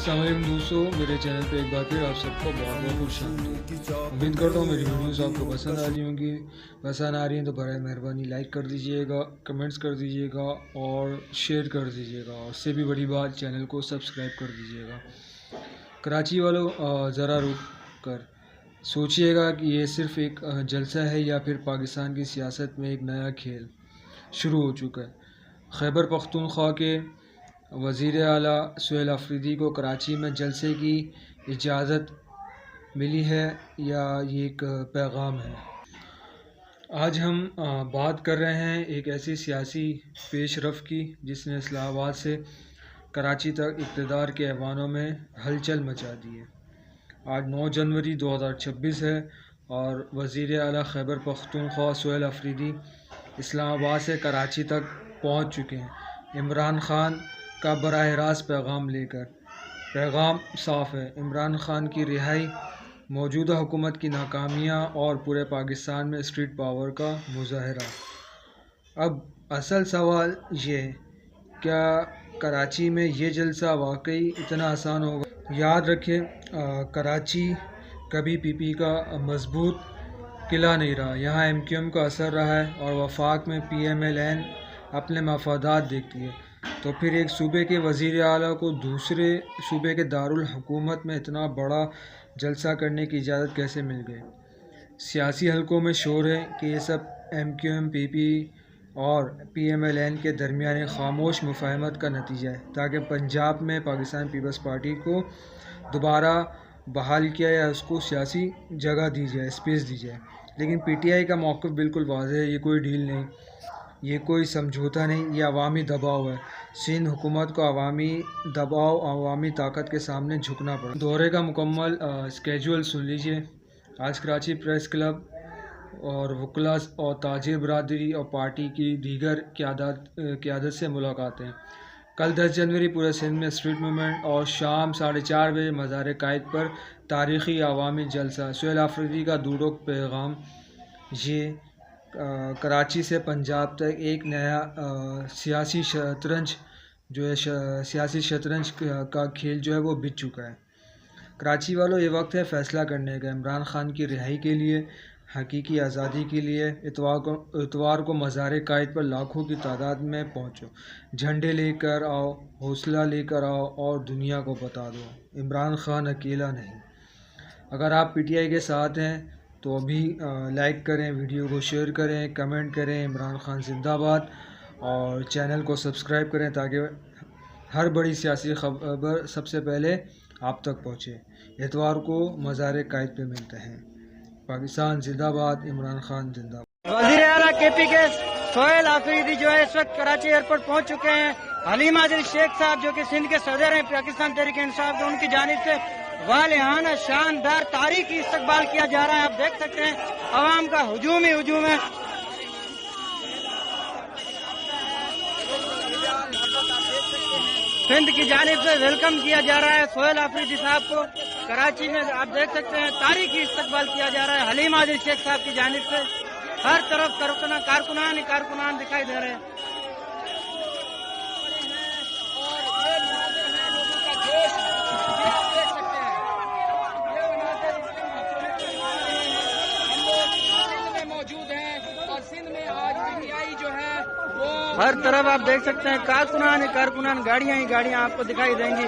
अस्सलाम वालेकुम दोस्तों, मेरे चैनल पे एक बार फिर आप सबको बहुत बहुत खुशामदीद। उम्मीद करता हूँ मेरी वीडियोस आपको पसंद आ रही होंगी। पसंद आ रही हैं तो बराए मेहरबानी लाइक कर दीजिएगा, कमेंट्स कर दीजिएगा और शेयर कर दीजिएगा, और उससे भी बड़ी बात चैनल को सब्सक्राइब कर दीजिएगा। कराची वालों, ज़रा रुक कर सोचिएगा कि ये सिर्फ़ एक जलसा है या फिर पाकिस्तान की सियासत में एक नया खेल शुरू हो चुका है। खैबर पख्तूनख्वा के वज़ीर आला सुहेल अफरीदी को कराची में जलसे की इजाज़त मिली है या ये एक पैगाम है। आज हम बात कर रहे हैं एक ऐसी सियासी पेशरफ़ की जिसने इस्लामाबाद से कराची तक इक़्तिदार के ऐवानों में हलचल मचा दी है। आज 9 जनवरी 2026 है और वज़ीर आला खैबर पख्तूनख्वा सुहेल अफरीदी इस्लामाबाद से कराची तक पहुंच चुके हैं इमरान ख़ान का बराह रास्त पैगाम लेकर। पैगाम साफ़ है, इमरान ख़ान की रिहाई, मौजूदा हुकूमत की नाकामियाँ और पूरे पाकिस्तान में स्ट्रीट पावर का मुज़ाहरा। अब असल सवाल ये, क्या कराची में ये जलसा वाकई इतना आसान होगा? याद रखें, कराची कभी पीपी का मजबूत किला नहीं रहा। यहाँ MQM का असर रहा है और वफाक में PMLN अपने मफादात देखती है। तो फिर एक सूबे के वज़ीर आला को दूसरे सूबे के दारुल हुकूमत में इतना बड़ा जलसा करने की इजाज़त कैसे मिल गई? सियासी हलकों में शोर है कि ये सब MQM, PP और PMLN के दरमियान खामोश मुफाहमत का नतीजा है, ताकि पंजाब में पाकिस्तान पीपल्स पार्टी को दोबारा बहाल किया या उसको सियासी जगह दी जाए, स्पेस दी जाए। लेकिन PTI का मौक़िफ़ बिल्कुल वाज़ेह है, ये कोई डील नहीं, ये कोई समझौता नहीं, ये अवामी दबाव है। सिंध हुकूमत को अवामी दबाव, अवामी ताकत के सामने झुकना पड़ा। दौरे का मुकम्मल स्केजुअल सुन लीजिए। आज कराची प्रेस क्लब और वकला और ताजिर बरादरी और पार्टी की दीगर क़यादत से मुलाकातें। कल 10 जनवरी पूरे सिंध में स्ट्रीट मूवमेंट और शाम 4:30 बजे मज़ार कायद पर तारीख़ी अवामी जलसा। सुहेल अफरीदी का दूरों पैगाम ये कराची से पंजाब तक एक नया सियासी शतरंज जो है, सियासी शतरंज का खेल जो है वो बिक चुका है। कराची वालों, ये वक्त है फ़ैसला करने का। इमरान ख़ान की रिहाई के लिए, हकीकी आज़ादी के लिए इतवार को मज़ार कायद पर लाखों की तादाद में पहुँचो, झंडे लेकर आओ, हौसला लेकर आओ और दुनिया को बता दो इमरान ख़ान अकेला नहीं। अगर आप PTI के साथ हैं तो अभी लाइक करें, वीडियो को शेयर करें, कमेंट करें इमरान ख़ान जिंदाबाद, और चैनल को सब्सक्राइब करें ताकि हर बड़ी सियासी खबर सबसे पहले आप तक पहुँचे। इतवार को मज़ार कायद पे मिलते हैं। पाकिस्तान जिंदाबाद, इमरान ख़ान जिंदाबाद। वज़ीर आला KP के सुहेल अफरीदी जो है इस वक्त कराची एयरपोर्ट पहुंच चुके हैं। हलीम आदिल शेख साहब जो कि सिंध के सदर हैं पाकिस्तान तहरीक इंसाफ के, उनकी जानिब से वालिहाना शानदार तारीखी इस्तकबाल किया जा रहा है। आप देख सकते हैं अवाम का हुजूम ही हुजूम है। सिंध की जानिब से वेलकम किया जा रहा है सुहेल अफरीदी साहब को। कराची में आप देख सकते हैं तारीखी इस्तकबाल किया जा रहा है हलीम आदिल शेख साहब की जानिब से। हर तरफ कारकुनान दिखाई दे रहे हैं। हर तरफ आप देख सकते हैं कारकुनान गाड़ियां ही गाड़ियां आपको दिखाई देंगी।